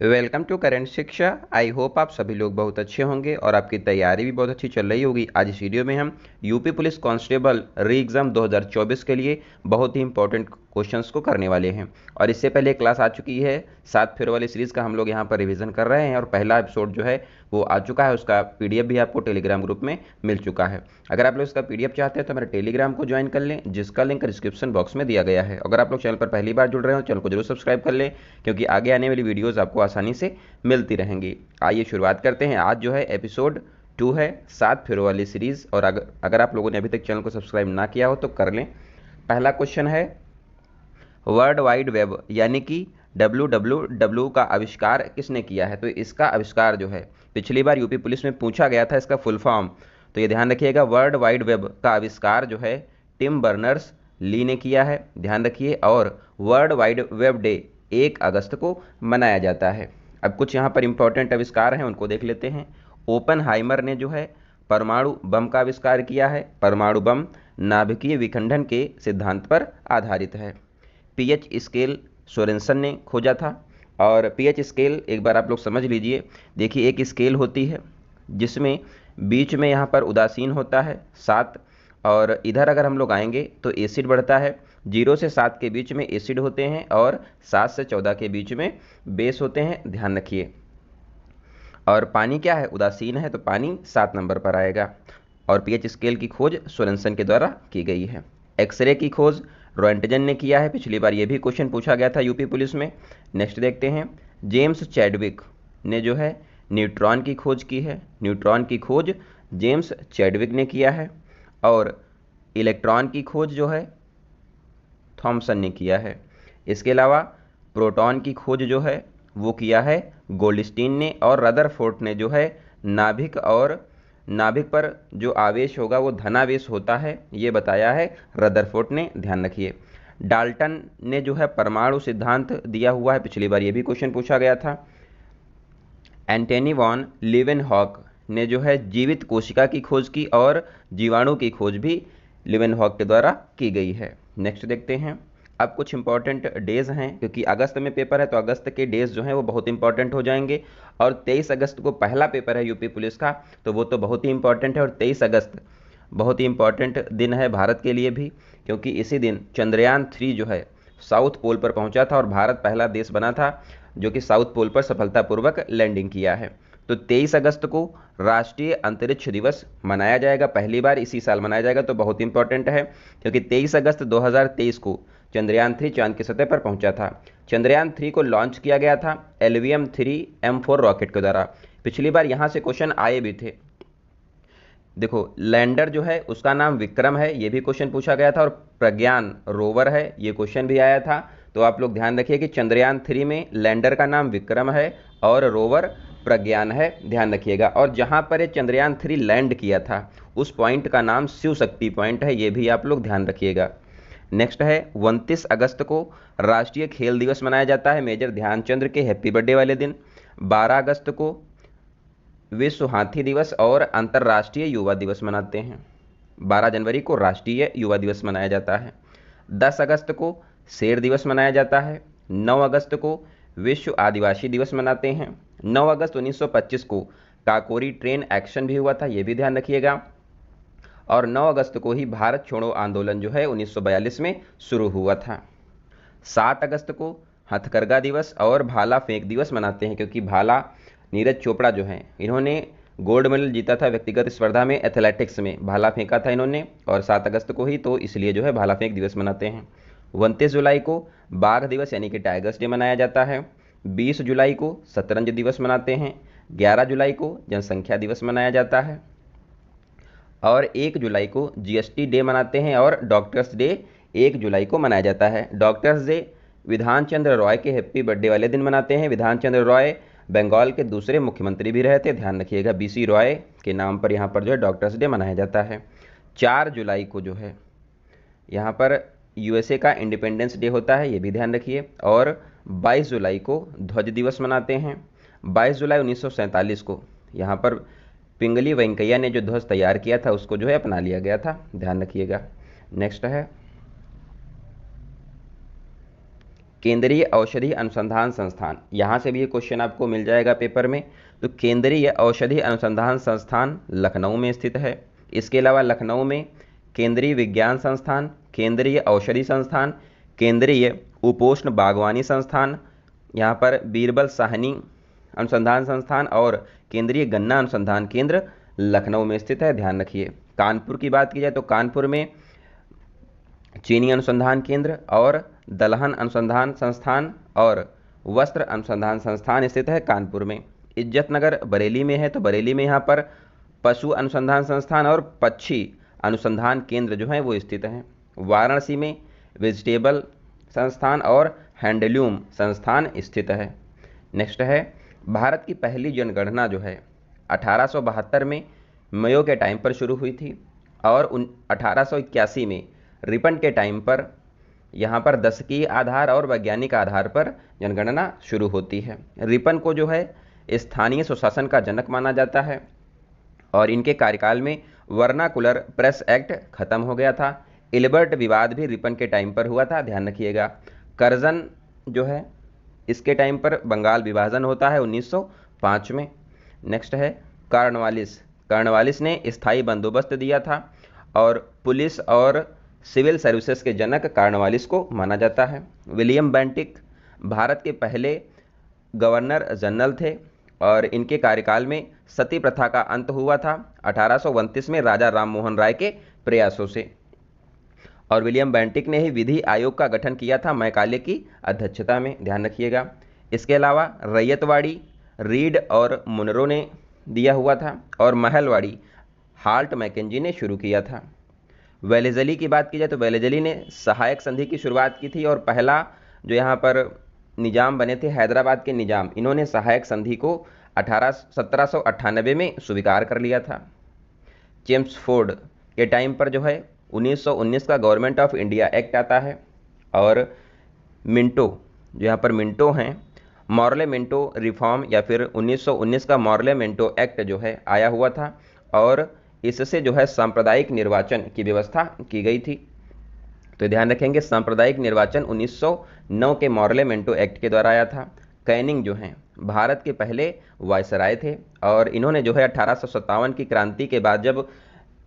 Welcome to current शिक्षा। I hope आप सभी लोग बहुत अच्छे होंगे और आपकी तैयारी भी बहुत अच्छी चल रही होगी। आज इस वीडियो में हम यूपी पुलिस कांस्टेबल री एग्ज़ाम 2024 के लिए बहुत ही इंपॉर्टेंट क्वेश्चंस को करने वाले हैं। और इससे पहले क्लास आ चुकी है 7 फेयर वाली सीरीज़ का हम लोग यहाँ पर रिवीजन कर रहे हैं और पहला एपिसोड जो है वो आ चुका है। उसका पीडीएफ भी आपको टेलीग्राम ग्रुप में मिल चुका है। अगर आप लोग इसका पीडीएफ चाहते हैं तो मेरे टेलीग्राम को ज्वाइन कर लें, जिसका लिंक डिस्क्रिप्शन बॉक्स में दिया गया है। अगर आप लोग चैनल पर पहली बार जुड़ रहे हो चैनल को जरूर सब्सक्राइब कर लें, क्योंकि आगे आने वाली वीडियोज़ आपको आसानी से मिलती रहेंगी। आइए शुरुआत करते हैं। आज जो है एपिसोड 2 है 7 फेयर वाली सीरीज़। और अगर आप लोगों ने अभी तक चैनल को सब्सक्राइब ना किया हो तो कर लें। पहला क्वेश्चन है, वर्ल्ड वाइड वेब यानी कि WWW का आविष्कार किसने किया है? तो इसका आविष्कार जो है पिछली बार यूपी पुलिस में पूछा गया था इसका फुल फॉर्म, तो ये ध्यान रखिएगा। वर्ल्ड वाइड वेब का आविष्कार जो है टिम बर्नर्स ली ने किया है, ध्यान रखिए। और वर्ल्ड वाइड वेब डे 1 अगस्त को मनाया जाता है। अब कुछ यहाँ पर इंपॉर्टेंट आविष्कार हैं, उनको देख लेते हैं। ओपनहाइमर ने जो है परमाणु बम का आविष्कार किया है। परमाणु बम नाभिकीय विखंडन के सिद्धांत पर आधारित है। पीएच स्केल सोरेनसन ने खोजा था। और पीएच स्केल एक बार आप लोग समझ लीजिए। देखिए, एक स्केल होती है जिसमें बीच में यहाँ पर उदासीन होता है 7, और इधर अगर हम लोग आएंगे तो एसिड बढ़ता है। 0 से 7 के बीच में एसिड होते हैं और 7 से 14 के बीच में बेस होते हैं, ध्यान रखिए। और पानी क्या है? उदासीन है, तो पानी 7 नंबर पर आएगा। और पीएच स्केल की खोज सोरेनसन के द्वारा की गई है। एक्सरे की खोज रॉयंटजन ने किया है। पिछली बार ये भी क्वेश्चन पूछा गया था यूपी पुलिस में। नेक्स्ट देखते हैं, जेम्स चैडविक ने जो है न्यूट्रॉन की खोज की है। न्यूट्रॉन की खोज जेम्स चैडविक ने किया है। और इलेक्ट्रॉन की खोज जो है थॉमसन ने किया है। इसके अलावा प्रोटॉन की खोज जो है वो किया है गोल्डस्टीन ने। और रदरफोर्ड ने जो है नाभिक पर जो आवेश होगा वो धनावेश होता है, ये बताया है रदरफोर्ड ने, ध्यान रखिए। डाल्टन ने जो है परमाणु सिद्धांत दिया हुआ है। पिछली बार ये भी क्वेश्चन पूछा गया था। एंटनी वॉन लीवेनहॉक ने जो है जीवित कोशिका की खोज की और जीवाणु की खोज भी लीवेनहॉक के द्वारा की गई है। नेक्स्ट देखते हैं। अब कुछ इंपॉर्टेंट डेज हैं, क्योंकि अगस्त में पेपर है तो अगस्त के डेज जो हैं वो बहुत इंपॉर्टेंट हो जाएंगे। और 23 अगस्त को पहला पेपर है यूपी पुलिस का, तो वो तो बहुत ही इंपॉर्टेंट है। और 23 अगस्त बहुत ही इंपॉर्टेंट दिन है भारत के लिए भी, क्योंकि इसी दिन चंद्रयान 3 जो है साउथ पोल पर पहुंचा था और भारत पहला देश बना था जो कि साउथ पोल पर सफलतापूर्वक लैंडिंग किया है। तो 23 अगस्त को राष्ट्रीय अंतरिक्ष दिवस मनाया जाएगा, पहली बार इसी साल मनाया जाएगा, तो बहुत इंपॉर्टेंट है। क्योंकि 23 अगस्त 2023 को चंद्रयान 3 चांद की सतह पर पहुंचा था। चंद्रयान 3 को लॉन्च किया गया था LVM-3M4 रॉकेट के द्वारा। पिछली बार यहाँ से क्वेश्चन आए भी थे। देखो, लैंडर जो है उसका नाम विक्रम है, ये भी क्वेश्चन पूछा गया था। और प्रज्ञान रोवर है, ये क्वेश्चन भी आया था। तो आप लोग ध्यान रखिए कि चंद्रयान 3 में लैंडर का नाम विक्रम है और रोवर प्रज्ञान है, ध्यान रखिएगा। और जहाँ पर ये चंद्रयान 3 लैंड किया था उस पॉइंट का नाम शिव शक्ति पॉइंट है, ये भी आप लोग ध्यान रखिएगा। नेक्स्ट है, 29 अगस्त को राष्ट्रीय खेल दिवस मनाया जाता है, मेजर ध्यानचंद्र के हैप्पी बर्थडे वाले दिन। 12 अगस्त को विश्व हाथी दिवस और अंतर्राष्ट्रीय युवा दिवस मनाते हैं। 12 जनवरी को राष्ट्रीय युवा दिवस मनाया जाता है। 10 अगस्त को शेर दिवस मनाया जाता है। 9 अगस्त को विश्व आदिवासी दिवस मनाते हैं। 9 अगस्त 1925 को काकोरी ट्रेन एक्शन भी हुआ था, ये भी ध्यान रखिएगा। और 9 अगस्त को ही भारत छोड़ो आंदोलन जो है 1942 में शुरू हुआ था। 7 अगस्त को हथकरघा दिवस और भाला फेंक दिवस मनाते हैं, क्योंकि भाला नीरज चोपड़ा जो हैं इन्होंने गोल्ड मेडल जीता था व्यक्तिगत स्पर्धा में, एथलेटिक्स में भाला फेंका था इन्होंने, और 7 अगस्त को ही, तो इसलिए जो है भाला फेंक दिवस मनाते हैं। 29 जुलाई को बाघ दिवस यानी कि टाइगर्स डे मनाया जाता है। 20 जुलाई को शतरंज दिवस मनाते हैं। 11 जुलाई को जनसंख्या दिवस मनाया जाता है। और 1 जुलाई को GST डे मनाते हैं। और डॉक्टर्स डे 1 जुलाई को मनाया जाता है। डॉक्टर्स डे विधान चंद्र रॉय के हैप्पी बर्थडे वाले दिन मनाते हैं। विधान चंद्र रॉय बंगाल के दूसरे मुख्यमंत्री भी रहे थे, ध्यान रखिएगा। BC रॉय के नाम पर यहाँ पर जो है डॉक्टर्स डे मनाया जाता है। 4 जुलाई को जो है यहाँ पर USA का इंडिपेंडेंस डे होता है, ये भी ध्यान रखिए। और 22 जुलाई को ध्वज दिवस मनाते हैं। 22 जुलाई 1947 को यहाँ पर पिंगली वेंकैया ने जो ध्वज तैयार किया था उसको जो है अपना लिया गया था, ध्यान रखिएगा। नेक्स्ट है, केंद्रीय औषधि अनुसंधान संस्थान, यहाँ से भी ये क्वेश्चन आपको मिल जाएगा पेपर में। तो केंद्रीय औषधि अनुसंधान संस्थान लखनऊ में स्थित है। इसके अलावा लखनऊ में केंद्रीय विज्ञान संस्थान, केंद्रीय औषधि संस्थान, केंद्रीय उपोष्ण बागवानी संस्थान, यहाँ पर बीरबल साहनी अनुसंधान संस्थान और केंद्रीय गन्ना अनुसंधान केंद्र लखनऊ में स्थित है, ध्यान रखिए। कानपुर की बात की जाए तो कानपुर में चीनी अनुसंधान केंद्र और दलहन अनुसंधान संस्थान और वस्त्र अनुसंधान संस्थान स्थित है कानपुर में। इज्जतनगर बरेली में है, तो बरेली में यहाँ पर पशु अनुसंधान संस्थान और पक्षी अनुसंधान केंद्र जो है वो स्थित हैं। वाराणसी में वेजिटेबल संस्थान और हैंडलूम संस्थान स्थित है। नेक्स्ट है, भारत की पहली जनगणना जो है 1872 में मयो के टाइम पर शुरू हुई थी और 1881 में रिपन के टाइम पर यहाँ पर दशकीय आधार और वैज्ञानिक आधार पर जनगणना शुरू होती है। रिपन को जो है स्थानीय सुशासन का जनक माना जाता है और इनके कार्यकाल में वर्नाकुलर प्रेस एक्ट खत्म हो गया था। इल्बर्ट विवाद भी रिपन के टाइम पर हुआ था, ध्यान रखिएगा। करजन जो है इसके टाइम पर बंगाल विभाजन होता है 1905 में। नेक्स्ट है कॉर्नवालिस। कॉर्नवालिस ने स्थायी बंदोबस्त दिया था और पुलिस और सिविल सर्विसेज के जनक कॉर्नवालिस को माना जाता है। विलियम बेंटिक भारत के पहले गवर्नर जनरल थे और इनके कार्यकाल में सती प्रथा का अंत हुआ था 1829 में राजा राम मोहन राय के प्रयासों से। और विलियम बेंटिक ने ही विधि आयोग का गठन किया था मैकाले की अध्यक्षता में, ध्यान रखिएगा। इसके अलावा रैयतवाड़ी रीड और मुनरो ने दिया हुआ था और महलवाड़ी हाल्ट मैकेंजी ने शुरू किया था। वेलेजली की बात की जाए तो वेलेजली ने सहायक संधि की शुरुआत की थी और पहला जो यहाँ पर निजाम बने थे हैदराबाद के निजाम, इन्होंने सहायक संधि को 1798 में स्वीकार कर लिया था। चेम्सफोर्ड के टाइम पर जो है 1919 का गवर्नमेंट ऑफ इंडिया एक्ट आता है और मिंटो जो यहाँ पर मिंटो हैं मॉर्ले मिंटो रिफॉर्म या फिर 1919 का मॉर्ले मिंटो एक्ट जो है आया हुआ था और इससे जो है सांप्रदायिक निर्वाचन की व्यवस्था की गई थी। तो ध्यान रखेंगे सांप्रदायिक निर्वाचन 1909 के मॉर्ले मिंटो एक्ट के द्वारा आया था। कैनिंग जो हैं भारत के पहले वायसराय थे और इन्होंने जो है 1857 की क्रांति के बाद जब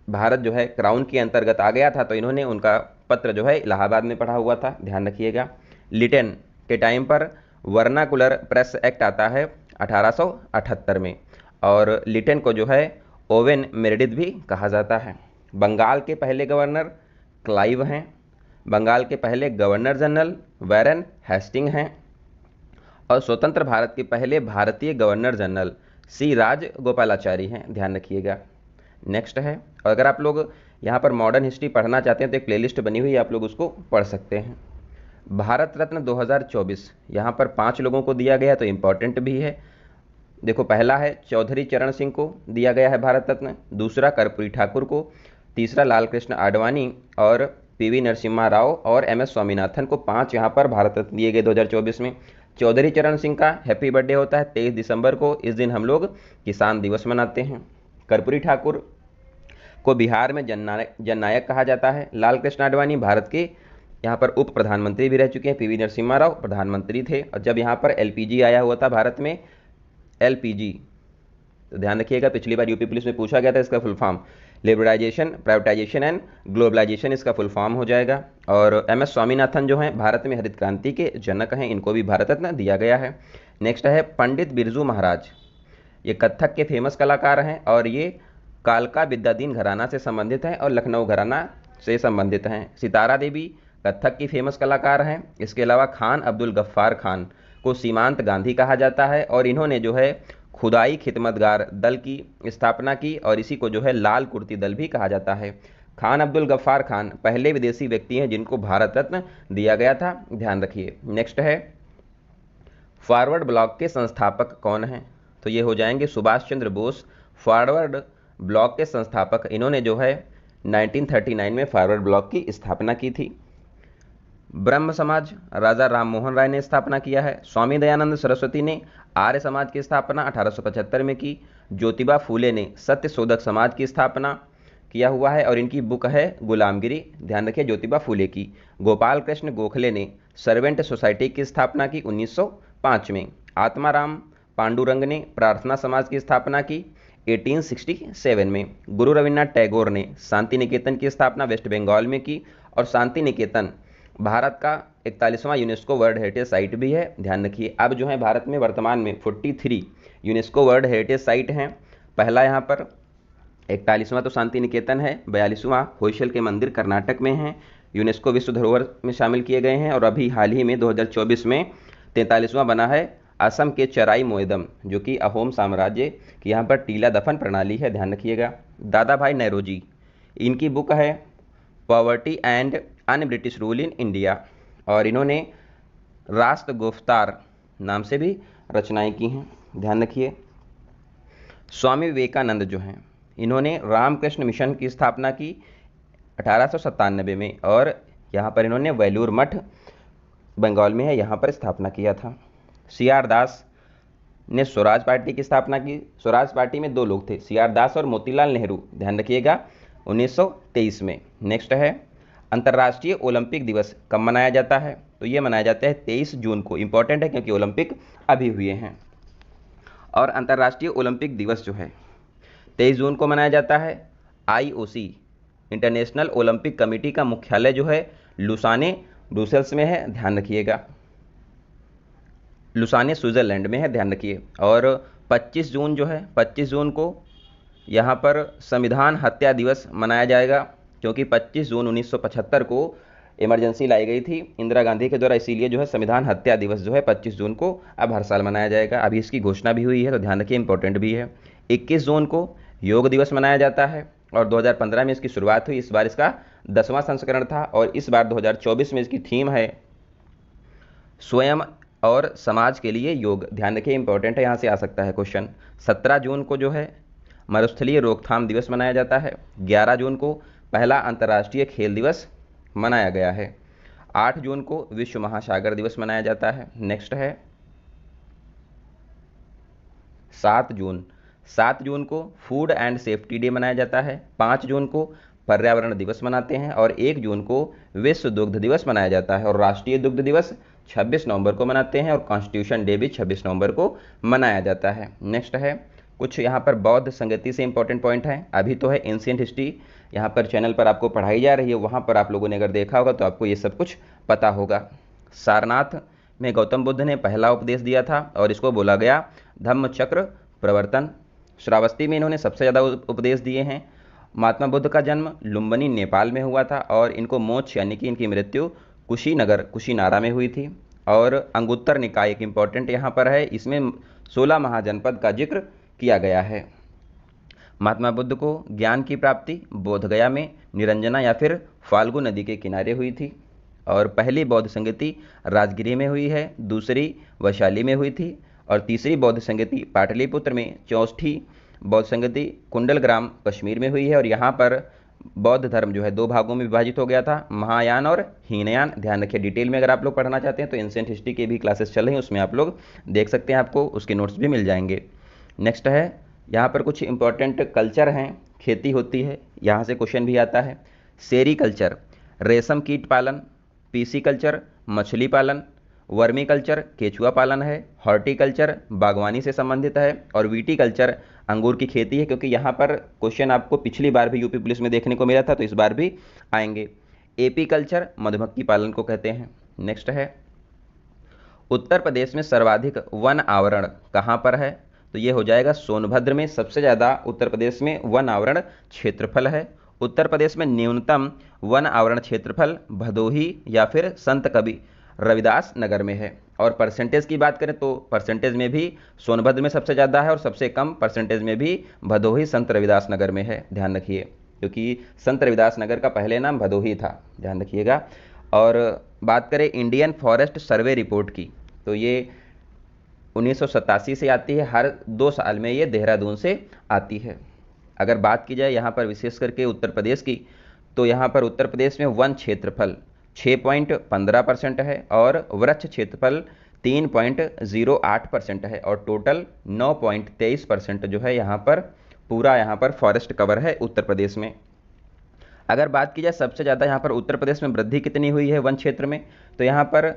भारत जो है क्राउन के अंतर्गत आ गया था तो इन्होंने उनका पत्र जो है इलाहाबाद में पढ़ा हुआ था, ध्यान रखिएगा। लिटन के टाइम पर वर्नाकुलर प्रेस एक्ट आता है 1878 में और लिटन को जो है ओवेन मेरेडिथ भी कहा जाता है। बंगाल के पहले गवर्नर क्लाइव हैं। बंगाल के पहले गवर्नर जनरल वैरन हेस्टिंग हैं और स्वतंत्र भारत के पहले भारतीय गवर्नर जनरल सी राजगोपालाचारी हैं, ध्यान रखिएगा। नेक्स्ट है, और अगर आप लोग यहाँ पर मॉडर्न हिस्ट्री पढ़ना चाहते हैं तो एक प्लेलिस्ट बनी हुई है, आप लोग उसको पढ़ सकते हैं। भारत रत्न 2024 यहाँ पर 5 लोगों को दिया गया तो इम्पॉर्टेंट भी है। देखो, पहला है चौधरी चरण सिंह को दिया गया है भारत रत्न, दूसरा कर्पूरी ठाकुर को, तीसरा लाल कृष्ण आडवाणी और पीवी नरसिम्हा राव और एमएस स्वामीनाथन को 5 यहाँ पर भारत रत्न दिए गए 2024 में। चौधरी चरण सिंह का हैप्पी बर्थडे होता है 23 दिसंबर को, इस दिन हम लोग किसान दिवस मनाते हैं। कर्पूरी ठाकुर को बिहार में जननायक कहा जाता है। लाल कृष्ण आडवाणी भारत के यहाँ पर उप प्रधानमंत्री भी रह चुके हैं। पीवी नरसिम्हा राव प्रधानमंत्री थे और जब यहाँ पर एलपीजी आया हुआ था भारत में, एलपीजी, तो ध्यान रखिएगा पिछली बार यूपी पुलिस में पूछा गया था, इसका full form liberalisation, privatisation and globalisation इसका फुल फॉर्म हो जाएगा। और एमएस स्वामीनाथन जो हैं भारत में हरित क्रांति के जनक हैं, इनको भी भारत रत्न दिया गया है। नेक्स्ट है पंडित बिरजू महाराज, ये कथक के फेमस कलाकार हैं और ये कालका विद्याधीन घराना से संबंधित हैं और लखनऊ घराना से संबंधित हैं। सितारा देवी कथक की फेमस कलाकार हैं। इसके अलावा खान अब्दुल गफ्फार खान को सीमांत गांधी कहा जाता है और इन्होंने जो है खुदाई खिदमतगार दल की स्थापना की और इसी को जो है लाल कुर्ती दल भी कहा जाता है। खान अब्दुल गफ्फार खान पहले विदेशी व्यक्ति हैं जिनको भारत रत्न दिया गया था, ध्यान रखिए। नेक्स्ट है फॉरवर्ड ब्लॉक के संस्थापक कौन हैं, तो ये हो जाएंगे सुभाष चंद्र बोस, फॉरवर्ड ब्लॉक के संस्थापक। इन्होंने जो है 1939 में फॉरवर्ड ब्लॉक की स्थापना की थी। ब्रह्म समाज राजा राम मोहन राय ने स्थापना किया है। स्वामी दयानंद सरस्वती ने आर्य समाज की स्थापना 1875 में की। ज्योतिबा फूले ने सत्य शोधक समाज की स्थापना किया हुआ है और इनकी बुक है गुलामगिरी, ध्यान रखिए, ज्योतिबा फूले की। गोपाल कृष्ण गोखले ने सर्वेंट सोसाइटी की स्थापना की 1905 में। आत्माराम पांडुरंग ने प्रार्थना समाज की स्थापना की 1867 में। गुरु रविन्द्रनाथ टैगोर ने शांति निकेतन की स्थापना वेस्ट बंगाल में की और शांति निकेतन भारत का 41वां यूनेस्को वर्ल्ड हेरिटेज साइट भी है, ध्यान रखिए। अब जो है भारत में वर्तमान में 43 यूनेस्को वर्ल्ड हेरिटेज साइट हैं। पहला यहाँ पर 41वां तो शांति निकेतन है, 42वां होयसल के मंदिर कर्नाटक में है, यूनेस्को विश्व धरोहर में शामिल किए गए हैं। और अभी हाल ही में 2024 में 43वां बना है असम के चराई मोइदम, जो कि अहोम साम्राज्य की यहाँ पर टीला दफन प्रणाली है, ध्यान रखिएगा। दादा भाई नौरोजी, इनकी बुक है poverty and un British rule in India और इन्होंने राष्ट्र गुफ्तार नाम से भी रचनाएं की हैं, ध्यान रखिए। स्वामी विवेकानंद जो हैं, इन्होंने रामकृष्ण मिशन की स्थापना की 1897 में और यहाँ पर इन्होंने वेलूर मठ बंगाल में है, यहाँ पर स्थापना किया था। CR दास ने स्वराज पार्टी की स्थापना की। स्वराज पार्टी में 2 लोग थे, CR दास और मोतीलाल नेहरू, ध्यान रखिएगा, 1923 में। नेक्स्ट है अंतर्राष्ट्रीय ओलंपिक दिवस कब मनाया जाता है? तो ये मनाया जाता है 23 जून को। इंपॉर्टेंट है क्योंकि ओलंपिक अभी हुए हैं। और अंतर्राष्ट्रीय ओलंपिक दिवस जो है 23 जून को मनाया जाता है। IOC इंटरनेशनल ओलंपिक कमेटी का मुख्यालय जो है लुसाने ब्रुसेल्स में है, ध्यान रखिएगा, लुसाने स्विट्जरलैंड में है, ध्यान रखिए। और 25 जून जो है, 25 जून को यहाँ पर संविधान हत्या दिवस मनाया जाएगा क्योंकि 25 जून 1975 को इमरजेंसी लाई गई थी इंदिरा गांधी के द्वारा, इसीलिए जो है संविधान हत्या दिवस जो है 25 जून को अब हर साल मनाया जाएगा। अभी इसकी घोषणा भी हुई है तो ध्यान रखिए, इंपॉर्टेंट भी है। 21 जून को योग दिवस मनाया जाता है और 2015 में इसकी शुरुआत हुई। इस बार इसका 10वां संस्करण था और इस बार 2024 में इसकी थीम है स्वयं और समाज के लिए योग, ध्यान रखिए, इंपॉर्टेंट है, यहाँ से आ सकता है क्वेश्चन। 17 जून को जो है मरुस्थलीय रोकथाम दिवस मनाया जाता है। 11 जून को पहला अंतर्राष्ट्रीय खेल दिवस मनाया गया है। 8 जून को विश्व महासागर दिवस मनाया जाता है। नेक्स्ट है 7 जून। 7 जून को फूड एंड सेफ्टी डे मनाया जाता है। 5 जून को पर्यावरण दिवस मनाते हैं और 1 जून को विश्व दुग्ध दिवस मनाया जाता है और राष्ट्रीय दुग्ध दिवस 26 नवंबर को मनाते हैं और कॉन्स्टिट्यूशन डे भी 26 नवंबर को मनाया जाता है। नेक्स्ट है कुछ यहाँ पर बौद्ध संगति से इंपॉर्टेंट पॉइंट है। अभी तो है एंशिएंट हिस्ट्री, यहाँ पर चैनल पर आपको पढ़ाई जा रही है, वहाँ पर आप लोगों ने अगर देखा होगा तो आपको ये सब कुछ पता होगा। सारनाथ में गौतम बुद्ध ने पहला उपदेश दिया था और इसको बोला गया धम्म चक्र प्रवर्तन। श्रावस्ती में इन्होंने सबसे ज़्यादा उपदेश दिए हैं। महात्मा बुद्ध का जन्म लुम्बिनी नेपाल में हुआ था और इनको मोक्ष यानी कि इनकी मृत्यु कुशीनगर कुशीनारा में हुई थी। और अंगुत्तर निकाय एक इंपॉर्टेंट यहाँ पर है, इसमें 16 महाजनपद का जिक्र किया गया है। महात्मा बुद्ध को ज्ञान की प्राप्ति बोधगया में निरंजना या फिर फाल्गु नदी के किनारे हुई थी और पहली बौद्ध संगति राजगिरी में हुई है, दूसरी वैशाली में हुई थी और तीसरी बौद्ध संगति पाटलिपुत्र में, चौथी बौद्ध संगति कुंडलग्राम कश्मीर में हुई है। और यहाँ पर बौद्ध धर्म जो है 2 भागों में विभाजित हो गया था, महायान और हीनयान, ध्यान रखिए। डिटेल में अगर आप लोग पढ़ना चाहते हैं तो एंशिएंट हिस्ट्री के भी क्लासेस चल रही हैं, उसमें आप लोग देख सकते हैं, आपको उसके नोट्स भी मिल जाएंगे। नेक्स्ट है यहाँ पर कुछ इंपॉर्टेंट कल्चर हैं, खेती होती है, यहाँ से क्वेश्चन भी आता है। सेरी कल्चर रेशम कीट पालन, पीसी कल्चर मछली पालन, वर्मी कल्चर केचुआ पालन है, हॉर्टिकल्चर बागवानी से संबंधित है और वीटी कल्चर अंगूर की खेती है, क्योंकि यहाँ पर क्वेश्चन आपको पिछली बार भी यूपी पुलिस में देखने को मिला था तो इस बार भी आएंगे। एपी कल्चर मधुमक्खी पालन को कहते हैं। नेक्स्ट है उत्तर प्रदेश में सर्वाधिक वन आवरण कहाँ पर है? तो ये हो जाएगा सोनभद्र में। सबसे ज़्यादा उत्तर प्रदेश में वन आवरण क्षेत्रफल है। उत्तर प्रदेश में न्यूनतम वन आवरण क्षेत्रफल भदोही या फिर संत कबीर रविदास नगर में है। और परसेंटेज की बात करें तो परसेंटेज में भी सोनभद्र में सबसे ज़्यादा है और सबसे कम परसेंटेज में भी भदोही संत रविदास नगर में है, ध्यान रखिए, क्योंकि संत रविदास नगर का पहले नाम भदोही था, ध्यान रखिएगा। और बात करें इंडियन फॉरेस्ट सर्वे रिपोर्ट की तो ये 1987 से आती है, हर 2 साल में ये देहरादून से आती है। अगर बात की जाए यहाँ पर विशेष करके उत्तर प्रदेश की तो यहाँ पर उत्तर प्रदेश में वन क्षेत्रफल 6.15% है और वृक्ष क्षेत्रफल 3.08% है और टोटल 9.23% जो है यहाँ पर पूरा यहाँ पर फॉरेस्ट कवर है उत्तर प्रदेश में। अगर बात की जाए सबसे ज़्यादा यहाँ पर उत्तर प्रदेश में वृद्धि कितनी हुई है वन क्षेत्र में, तो यहाँ पर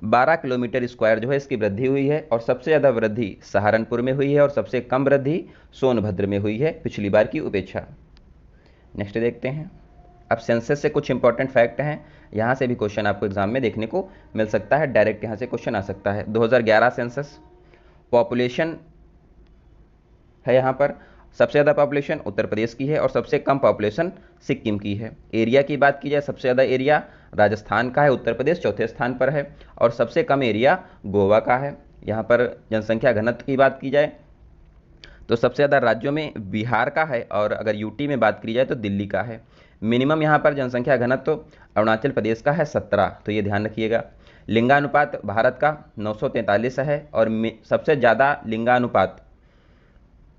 12 किलोमीटर स्क्वायर जो है इसकी वृद्धि हुई है, और सबसे ज़्यादा वृद्धि सहारनपुर में हुई है और सबसे कम वृद्धि सोनभद्र में हुई है पिछली बार की अपेक्षा। नेक्स्ट देखते हैं। अब सेंसस से कुछ इंपॉर्टेंट फैक्ट हैं, यहाँ से भी क्वेश्चन आपको एग्जाम में देखने को मिल सकता है, डायरेक्ट यहाँ से क्वेश्चन आ सकता है। 2011 सेंसस, पॉपुलेशन है यहाँ पर, सबसे ज़्यादा पॉपुलेशन उत्तर प्रदेश की है और सबसे कम पॉपुलेशन सिक्किम की है। एरिया की बात की जाए, सबसे ज़्यादा एरिया राजस्थान का है, उत्तर प्रदेश चौथे स्थान पर है, और सबसे कम एरिया गोवा का है। यहाँ पर जनसंख्या घनत्व की बात की जाए तो सबसे ज़्यादा राज्यों में बिहार का है, और अगर यूटी में बात की जाए तो दिल्ली का है। मिनिमम यहाँ पर जनसंख्या घनत्व अरुणाचल प्रदेश का है 17, तो ये ध्यान रखिएगा। लिंगानुपात भारत का 943 है, और सबसे ज़्यादा लिंगानुपात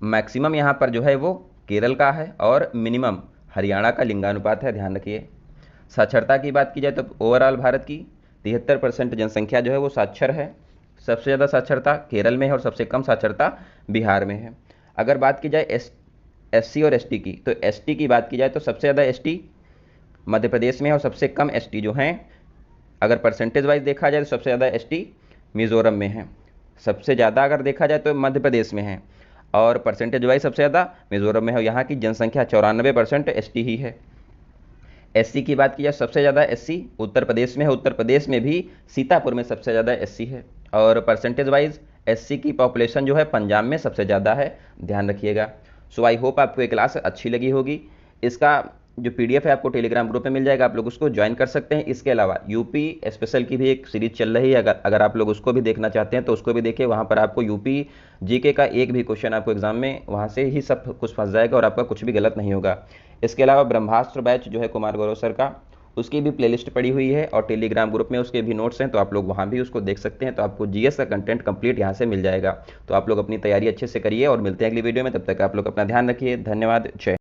मैक्सिमम यहाँ पर जो है वो केरल का है, और मिनिमम हरियाणा का लिंगानुपात है, ध्यान रखिए। साक्षरता की बात की जाए तो ओवरऑल भारत की 73% जनसंख्या जो है वो साक्षर है। सबसे ज़्यादा साक्षरता केरल में है और सबसे कम साक्षरता बिहार में है। अगर बात की जाए एससी और एसटी की, तो एसटी की बात की जाए तो सबसे ज़्यादा एसटी मध्य प्रदेश में है और सबसे कम एसटी जो हैं, अगर परसेंटेज वाइज देखा जाए तो सबसे ज़्यादा एसटी मिजोरम में है। सबसे ज़्यादा अगर देखा जाए तो मध्य प्रदेश में है, और परसेंटेज वाइज सबसे ज़्यादा मिजोरम में है। यहाँ की जनसंख्या 94% एसटी ही है। एससी की बात की जाए, सबसे ज़्यादा एससी उत्तर प्रदेश में है, उत्तर प्रदेश में भी सीतापुर में सबसे ज़्यादा एससी है, और परसेंटेज वाइज एससी की पॉपुलेशन जो है पंजाब में सबसे ज़्यादा है, ध्यान रखिएगा। सो आई होप आपको ये क्लास अच्छी लगी होगी। इसका जो पीडीएफ है आपको टेलीग्राम ग्रुप में मिल जाएगा, आप लोग उसको ज्वाइन कर सकते हैं। इसके अलावा यूपी स्पेशल की भी एक सीरीज चल रही है, अगर आप लोग उसको भी देखना चाहते हैं तो उसको भी देखिए। वहाँ पर आपको यूपी जीके का एक भी क्वेश्चन आपको एग्जाम में वहाँ से ही सब कुछ फंस जाएगा और आपका कुछ भी गलत नहीं होगा। इसके अलावा ब्रह्मास्त्र बैच जो है कुमार गौरव सर का, उसकी भी प्लेलिस्ट पड़ी हुई है और टेलीग्राम ग्रुप में उसके भी नोट्स हैं, तो आप लोग वहाँ भी उसको देख सकते हैं। तो आपको जीएस का कंटेंट कंप्लीट यहाँ से मिल जाएगा। तो आप लोग अपनी तैयारी अच्छे से करिए और मिलते हैं अगली वीडियो में। तब तक आप लोग अपना ध्यान रखिए। धन्यवाद। जय।